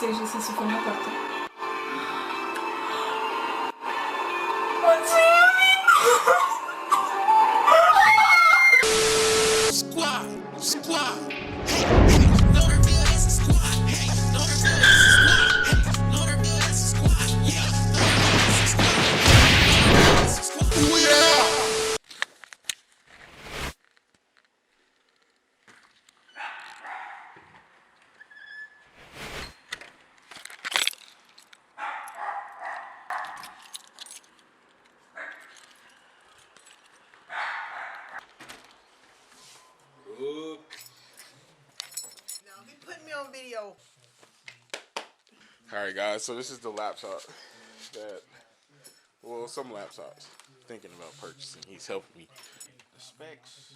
seja se isso for na porta. Video. Alright guys, so this is the laptop that, well, some laptops thinking about purchasing. He's helping me. The specs,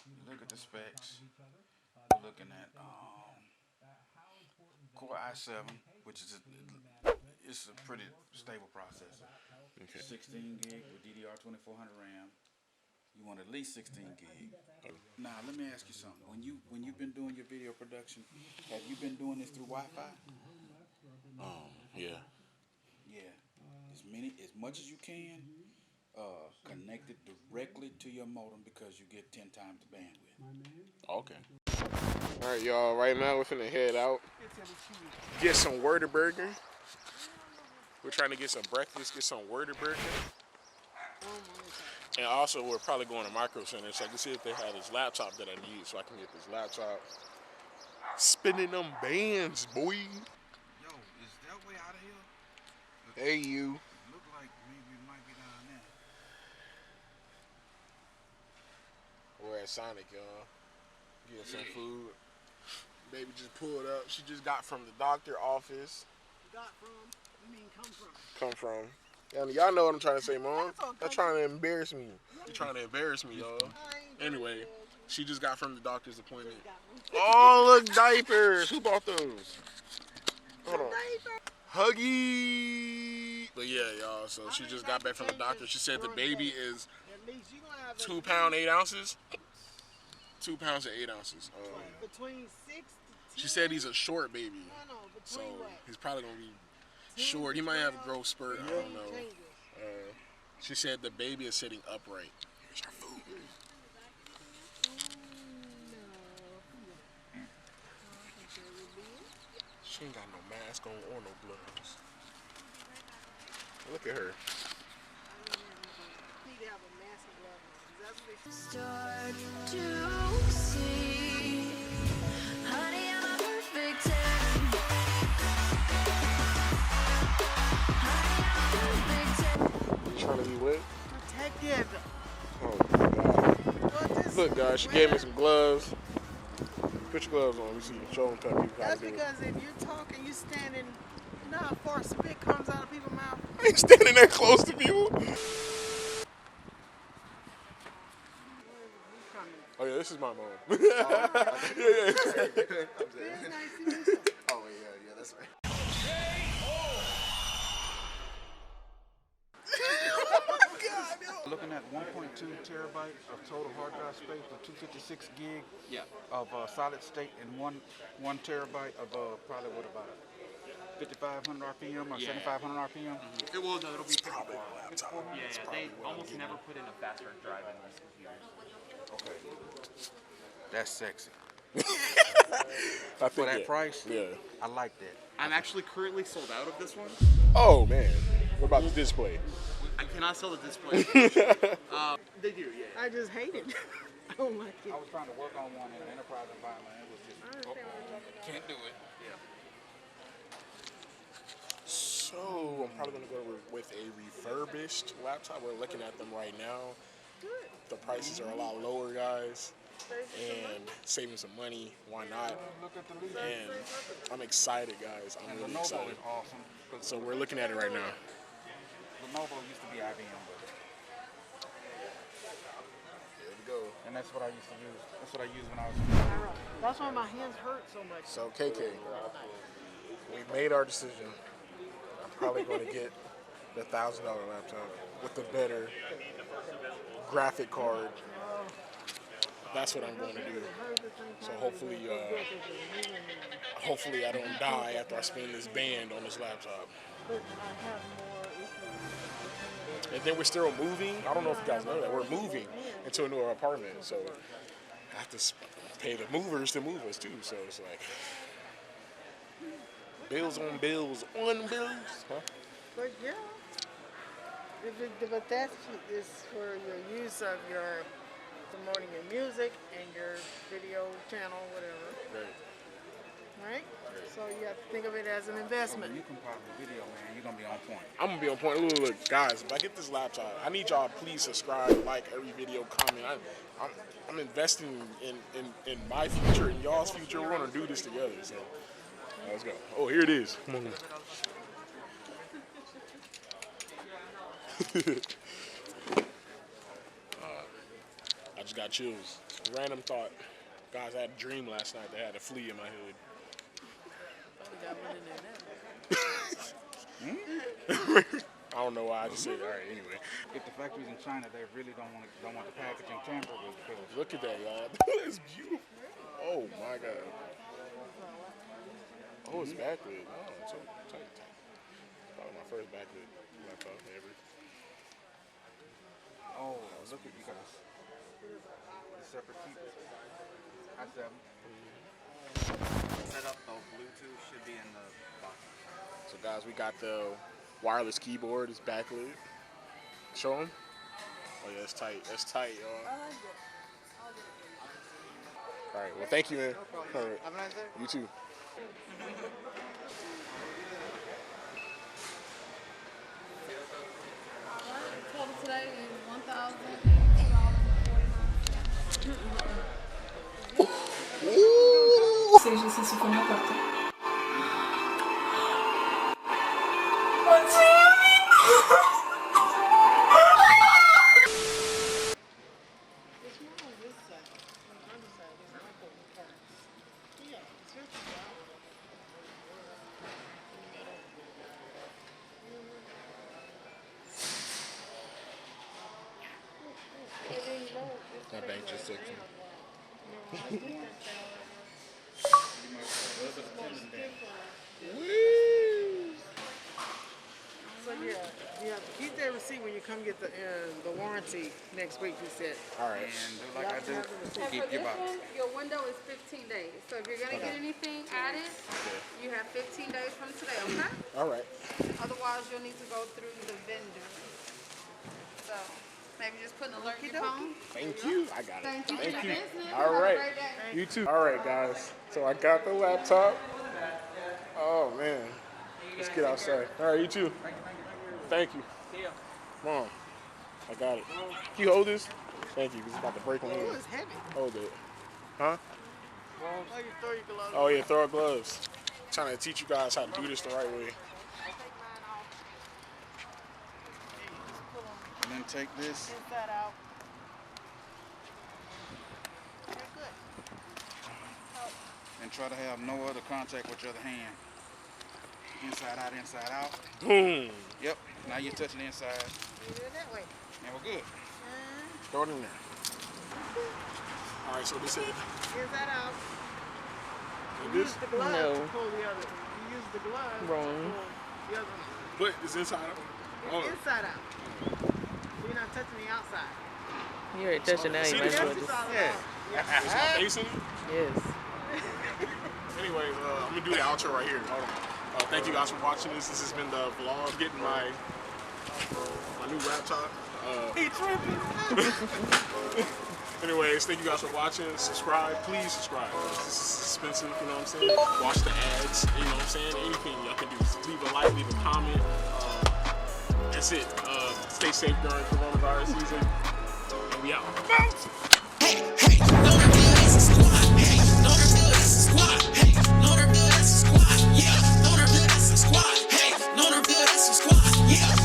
you look at the specs, we're looking at Core i7, which is it's a pretty stable processor. Okay. 16 gig with DDR2400 RAM. You want at least 16 gig. Now let me ask you something. When you've been doing your video production, have you been doing this through Wi-Fi? Yeah. Yeah. As much as you can, connect it directly to your modem because you get 10 times the bandwidth. Okay. Alright y'all, right now we're finna head out. Get some Whataburger. We're trying to get some breakfast, get some Whataburger. And also, we're probably going to Micro Center so I can see if they have this laptop that I need so I can get this laptop. Spinning them bands, boy. Yo, is that way out of here? Hey, you. Look like maybe it might be down there. We're at Sonic, y'all. Get some food. Baby just pulled up. She just got from the doctor office. Got from? You mean come from? Come from. Y'all know what I'm trying to say, Mom. They're trying to embarrass me. They're trying to embarrass me, y'all. Anyway, she just got from the doctor's appointment. Oh, look, diapers. Who bought those? Hold on. Huggy. But yeah, y'all, so she just got back from the doctor. She said the baby is 2 pounds 8 ounces. 2 pounds and 8 ounces. Between 6 to 10. She said he's a short baby. So he's probably going to be short. He might have a growth spurt. I don't know. She said the baby is sitting upright. Here's our food. She ain't got no mask on or no gloves. Look at her. Start to see, honey, I'm a perfect 10. Trying to be with? Protected. Oh my God. Look, guys, she gave me some gloves. Put your gloves on. Let me see. Show them how to do it. That's because if you're talking, you're standing, you know how far spit comes out of people's mouth? I ain't standing that close to people. Oh yeah, this is my mom. Yeah. Oh yeah, that's right. Looking at 1.2 terabytes of total hard drive space with 256 gig of solid state and one terabyte of probably what about 5,500 RPM or 7,500 RPM. It will, no, it'll be Probably a laptop. Yeah, they almost never put in a faster drive in these computers. Okay, that's sexy. I think For that price, yeah. I like that. I'm actually currently sold out of this one. Oh man, what about the display? I cannot sell the display. They do, yeah. I just hate it. I don't like it. I was trying to work on one in an enterprise environment. It was just can't do it. Yeah. So I'm probably gonna go with a refurbished laptop. We're looking at them right now. The prices are a lot lower, guys, and saving some money. Why not? And I'm excited, guys. I'm really Lenovo excited. is awesome. So we're looking at it right now. Lenovo used to be IBM, but There we go. and that's what I used to use. That's what I used when I was. That's why my hands hurt so much. So KK, we made our decision. I'm probably going to get the $1,000 laptop with the better graphic card. that's what I'm going to do. So hopefully I don't die after I spin this band on this laptop. And then we're still moving. I don't know if you guys know that. We're moving into a new apartment. So I have to pay the movers to move us too. So it's like bills on bills on bills. Huh? But yeah. But that is for your use of your promoting your music and your video channel, whatever. Right. Right? So you have to think of it as an investment. You can pop the video, man. You're gonna be on point. I'm gonna be on point. Look, guys, if I get this laptop, I need y'all please subscribe, like every video, comment. I'm investing in my future and y'all's future. We're gonna do this together. So let's go. Oh, here it is. Come on. I just got chills. Random thought. Guys, I had a dream last night that had a flea in my hood. I don't know why I just said that. All right, anyway. If the factories in China, they really don't want the packaging tampered with. Because Look at that, y'all. That's beautiful. Oh my God. Oh, it's backlit. Oh, it's so tight. Probably my first backlit laptop ever. oh, look at you guys. The separate keyboard. I7. Set up though, Bluetooth should be in the box. So guys, we got the wireless keyboard. It's backlit. Show them. Oh yeah, it's tight. That's tight, y'all. All right. Well, thank you, man. All right. Have a nice day. You too. Total today is $1,082. Seja se isso for uma porta. My bank just took some. So yeah, you have to keep that receipt when you come get the warranty next week. He said. All right. And do like I do. And Keep for your this box. one, your window is 15 days. So if you're gonna get anything added, you have 15 days from today, okay? All right. Otherwise, you'll need to go through the vendor. So maybe just put an alert in your phone. Thank you. I got it. Thank you for your business. All Have a right. great day. You too. All right, guys. So I got the laptop. Oh man. Let's get outside. All right, you too. Thank you. Come on. I got it. Can you hold this? Thank you. 'Cause it's about to break on Oh, me. it's heavy. Hold it. Huh? Oh, you throw your gloves. Oh yeah, throw our gloves. Trying to teach you guys how to do this the right way. And then take this. Inside out. Very good. And try to have no other contact with your other hand. Inside out, inside out. Boom. Yep. Now you're touching the inside. You do it that way. And we're good. Throw it in there. All right, so this is Inside out. You this. use the glove No. to pull the other. You use the glove Wrong. to pull the other one. But it's inside out. Oh. Inside out. You're not touching the outside. You already touched it now, you might as well That's just. all Yeah. Is my face in it? Yes. Anyways, I'm gonna do the outro right here. Hold on. Thank you guys for watching this. This has been the vlog, getting my new laptop. He tripping. Anyways, thank you guys for watching. Subscribe, please subscribe. This is expensive, you know what I'm saying? Watch the ads, you know what I'm saying? Anything y'all can do. Just leave a like, leave a comment. That's it. Stay safe during coronavirus season. And we out. Bounce! Hey, know the deal, it's a squad. Hey, know the deal, it's a squad. Hey, know the deal, it's a squad. Yeah, know the deal, it's a squad. Hey, know the deal, it's a squad. Yeah.